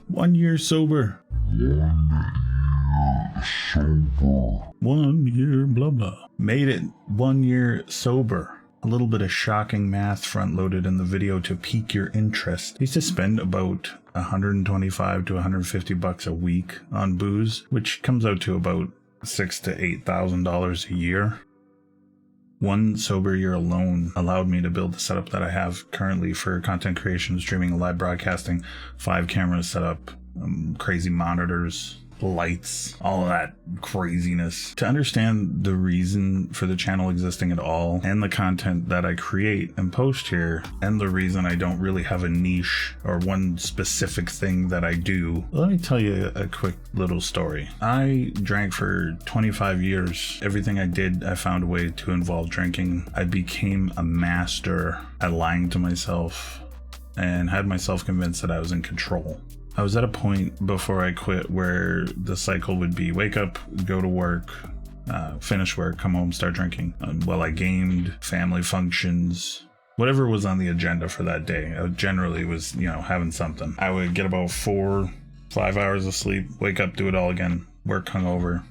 1 year sober. 1 year, blah, blah. Made it 1 year sober. A little bit of shocking math front loaded in the video to pique your interest. I used to spend about $125 to $150 a week on booze, which comes out to about $6,000 to $8,000 a year. 1 sober year alone allowed me to build the setup that I have currently for content creation, streaming, and live broadcasting. 5 cameras set up, crazy monitors, lights, all of that craziness. To understand the reason for the channel existing at all, and the content that I create and post here, and the reason I don't really have a niche or one specific thing that I do, let me tell you a quick little story. I drank for 25 years. Everything I did, I found a way to involve drinking. I became a master at lying to myself and had myself convinced that I was in control. I was at a point before I quit where the cycle would be wake up, go to work, finish work, come home, start drinking. While I gamed, family functions, whatever was on the agenda for that day. I generally was, having something. I would get about 4-5 hours of sleep, wake up, do it all again, work hungover,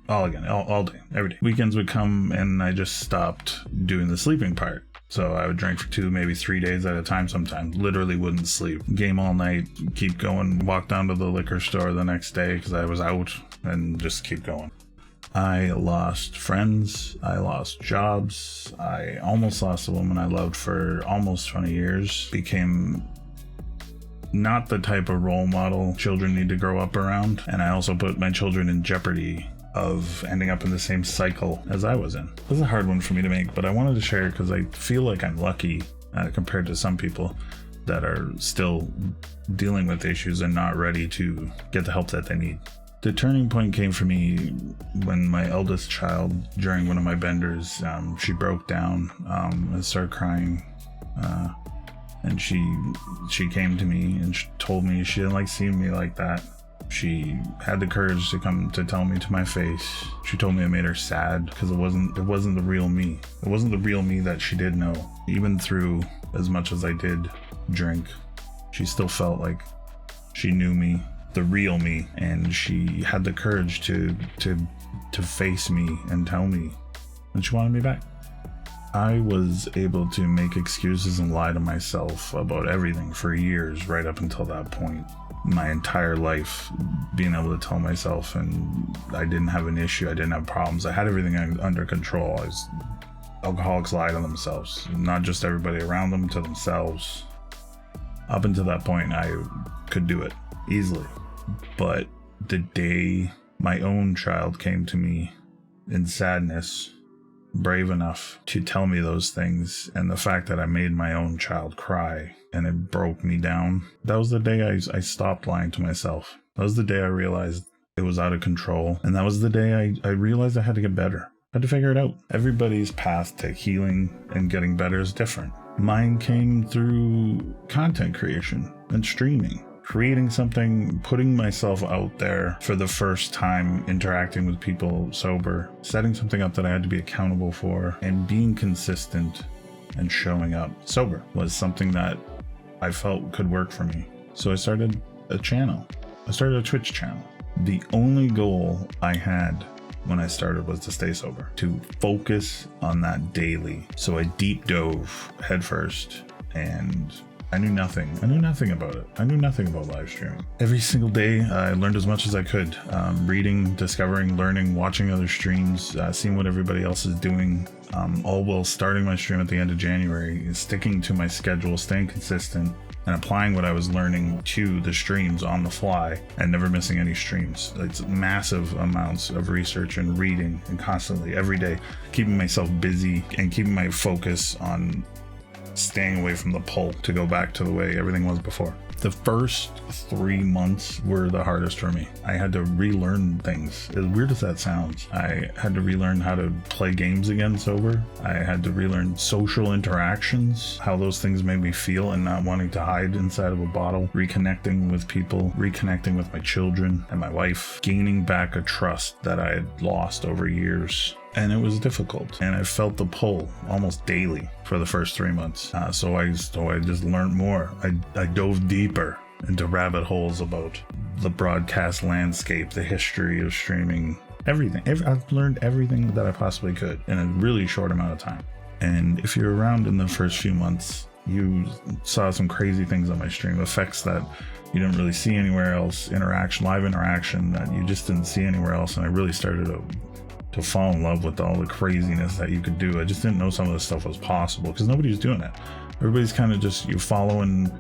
all again, all day, every day. Weekends would come and I just stopped doing the sleeping part. So I would drink for 2, maybe 3 days at a time sometimes. Literally wouldn't sleep. Game all night, keep going, walk down to the liquor store the next day because I was out, and just keep going. I lost friends. I lost jobs. I almost lost a woman I loved for almost 20 years. Became not the type of role model children need to grow up around. And I also put my children in jeopardy of ending up in the same cycle as I was in. This is a hard one for me to make, but I wanted to share because I feel like I'm lucky compared to some people that are still dealing with issues and not ready to get the help that they need. The turning point came for me when my eldest child, during one of my benders, she broke down and started crying. And she came to me and she told me she didn't like seeing me like that. She had the courage to come to tell me to my face. She told me it made her sad because it wasn't the real me. It wasn't the real me that she did know. Even through as much as I did drink, she still felt like she knew me, the real me, and she had the courage to face me and tell me, and she wanted me back. I was able to make excuses and lie to myself about everything for years, right up until that point. My entire life, being able to tell myself, and I didn't have an issue, I didn't have problems, I had everything under control. Alcoholics lie to themselves, not just everybody around them, to themselves. Up until that point, I could do it easily. But the day my own child came to me in sadness, brave enough to tell me those things, and the fact that I made my own child cry and it broke me down, that was the day I stopped lying to myself. That was the day I realized it was out of control, and that was the day I realized I had to get better. I had to figure it out. Everybody's path to healing and getting better is different. Mine came through content creation and streaming. Creating something, putting myself out there for the first time, interacting with people sober, setting something up that I had to be accountable for, and being consistent and showing up sober was something that I felt could work for me. So I started a channel. I started a Twitch channel. The only goal I had when I started was to stay sober, to focus on that daily. So I deep dove headfirst, and I knew nothing. I knew nothing about it. I knew nothing about live streaming. Every single day, I learned as much as I could. Reading, discovering, learning, watching other streams, seeing what everybody else is doing. All while starting my stream at the end of January, sticking to my schedule, staying consistent, and applying what I was learning to the streams on the fly and never missing any streams. It's massive amounts of research and reading, and constantly, every day, keeping myself busy and keeping my focus on staying away from the pull to go back to the way everything was before. The first 3 months were the hardest for me. I had to relearn things. As weird as that sounds, I had to relearn how to play games again sober. I had to relearn social interactions, how those things made me feel, and not wanting to hide inside of a bottle, reconnecting with people, reconnecting with my children and my wife, gaining back a trust that I had lost over years. And it was difficult, and I felt the pull almost daily for the first 3 months. So I just learned more. I dove deeper into rabbit holes about the broadcast landscape, the history of streaming, everything. I've learned everything that I possibly could in a really short amount of time. And if you're around in the first few months, you saw some crazy things on my stream, effects that you didn't really see anywhere else, live interaction that you just didn't see anywhere else. And I really started to fall in love with all the craziness that you could do. I just didn't know some of this stuff was possible because nobody was doing it. Everybody's kind of just following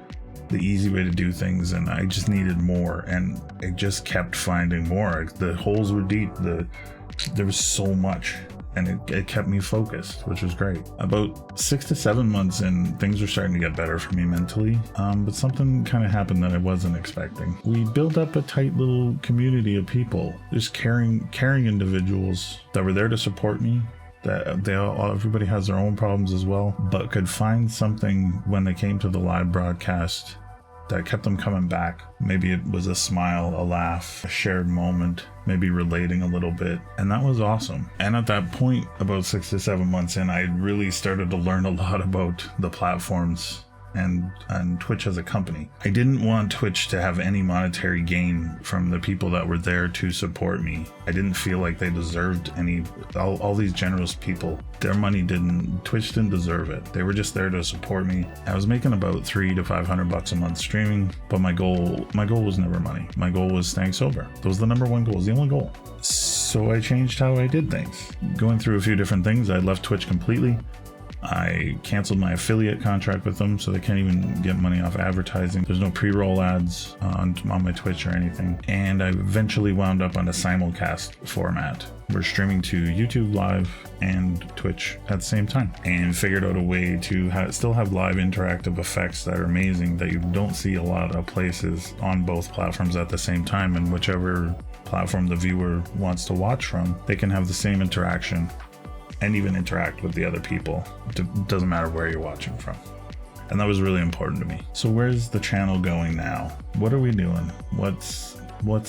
the easy way to do things, and I just needed more, and I just kept finding more. The holes were deep. There was so much, and it kept me focused, which was great. About 6 to 7 months in, things were starting to get better for me mentally, but something kind of happened that I wasn't expecting. We built up a tight little community of people, just caring individuals that were there to support me, that everybody has their own problems as well, but could find something when they came to the live broadcast that kept them coming back. Maybe it was a smile, a laugh, a shared moment, maybe relating a little bit, and that was awesome. And at that point, about 6 to 7 months in, I really started to learn a lot about the platforms and Twitch as a company. I didn't want Twitch to have any monetary gain from the people that were there to support me. I didn't feel like they deserved all these generous people. Their money Twitch didn't deserve it. They were just there to support me. I was making about $300 to $500 a month streaming, but my goal was never money. My goal was staying sober. That was the number one goal, it was the only goal. So I changed how I did things. Going through a few different things, I left Twitch completely. I canceled my affiliate contract with them, so they can't even get money off advertising. There's no pre-roll ads on my Twitch or anything. And I eventually wound up on a simulcast format. We're streaming to YouTube Live and Twitch at the same time, and figured out a way to still have live interactive effects that are amazing that you don't see a lot of places on both platforms at the same time. And whichever platform the viewer wants to watch from, they can have the same interaction and even interact with the other people. It doesn't matter where you're watching from. And that was really important to me. So where's the channel going now? What are we doing? What's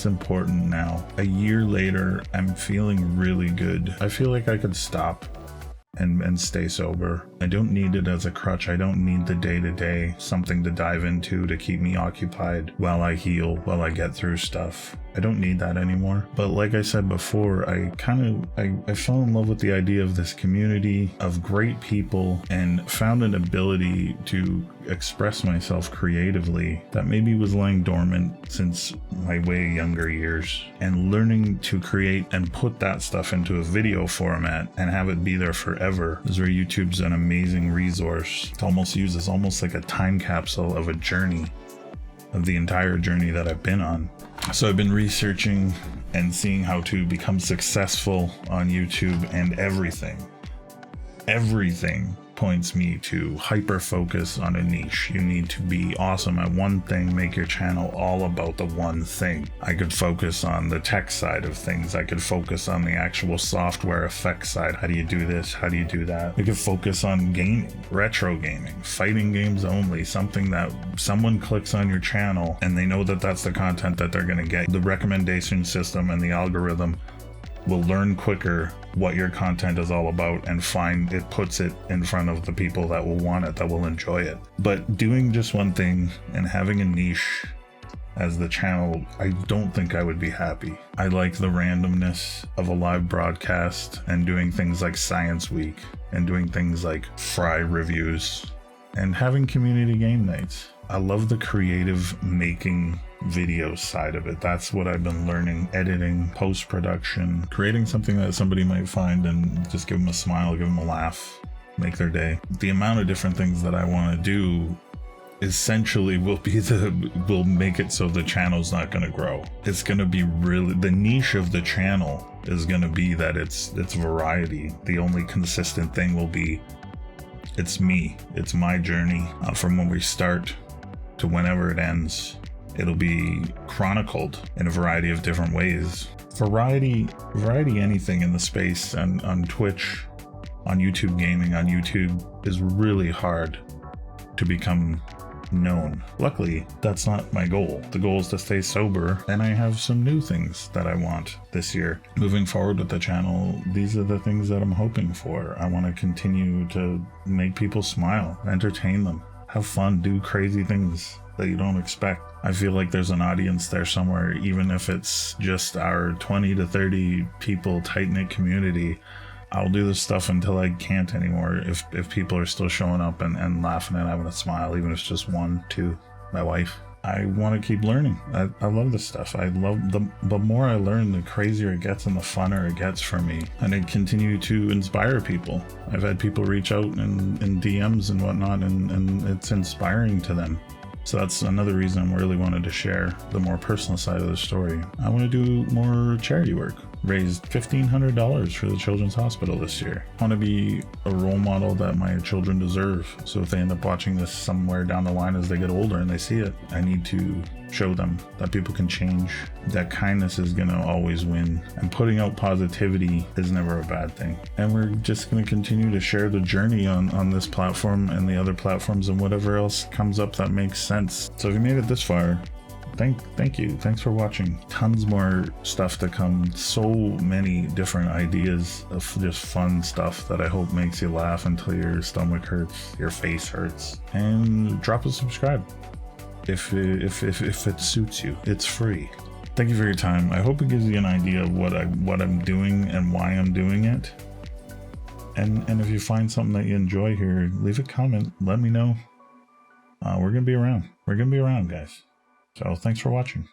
important now? A year later, I'm feeling really good. I feel like I could stop and stay sober. I don't need it as a crutch. I don't need the day-to-day something to dive into to keep me occupied while I heal, while I get through stuff. I don't need that anymore. But like I said before, I fell in love with the idea of this community of great people and found an ability to express myself creatively that maybe was lying dormant since my way younger years. And learning to create and put that stuff into a video format and have it be there forever is where YouTube's an amazing resource to almost use as almost like a time capsule of a journey, of the entire journey that I've been on. So I've been researching and seeing how to become successful on YouTube, and everything points me to hyper focus on a niche. You need to be awesome at one thing, make your channel all about the one thing. I could focus on the tech side of things. I could focus on the actual software effects side. How do you do this? How do you do that? I could focus on gaming, retro gaming, fighting games only, something that someone clicks on your channel and they know that that's the content that they're going to get. The recommendation system and the algorithm will learn quicker what your content is all about and puts it in front of the people that will want it, that will enjoy it. But doing just one thing and having a niche as the channel, I don't think I would be happy. I like the randomness of a live broadcast and doing things like Science Week and doing things like Fry reviews and having community game nights. I love the creative making video side of it. That's what I've been learning. Editing, post-production, creating something that somebody might find and just give them a smile, give them a laugh, make their day. The amount of different things that I want to do essentially will make it so the channel's not going to grow. It's going to be really, the niche of the channel is going to be that it's variety. The only consistent thing will be it's me. It's my journey from when we start to whenever it ends. It'll be chronicled in a variety of different ways. Variety anything in the space, and on Twitch, on YouTube gaming, on YouTube is really hard to become known. Luckily, that's not my goal. The goal is to stay sober, and I have some new things that I want this year. Moving forward with the channel, these are the things that I'm hoping for. I want to continue to make people smile, entertain them, have fun, do crazy things that you don't expect. I feel like there's an audience there somewhere, even if it's just our 20 to 30 people tight-knit community. I'll do this stuff until I can't anymore if people are still showing up and laughing and having a smile, even if it's just one, two, my wife. I want to keep learning. I love this stuff. I love the more I learn, the crazier it gets and the funner it gets for me. And I continue to inspire people. I've had people reach out in DMs and whatnot, and it's inspiring to them. So that's another reason I really wanted to share the more personal side of the story. I want to do more charity work. Raised $1,500 for the Children's Hospital this year. I want to be a role model that my children deserve. So if they end up watching this somewhere down the line as they get older and they see it, I need to show them that people can change, that kindness is going to always win, and putting out positivity is never a bad thing. And we're just going to continue to share the journey on this platform and the other platforms and whatever else comes up that makes sense. So if you made it this far, thank you. Thanks for watching. Tons more stuff to come. So many different ideas of just fun stuff that I hope makes you laugh until your stomach hurts, your face hurts. And drop a subscribe if it suits you. It's free. Thank you for your time. I hope it gives you an idea of what I'm doing and why I'm doing it. And if you find something that you enjoy here, leave a comment. Let me know. We're gonna be around. We're gonna be around, guys. So thanks for watching.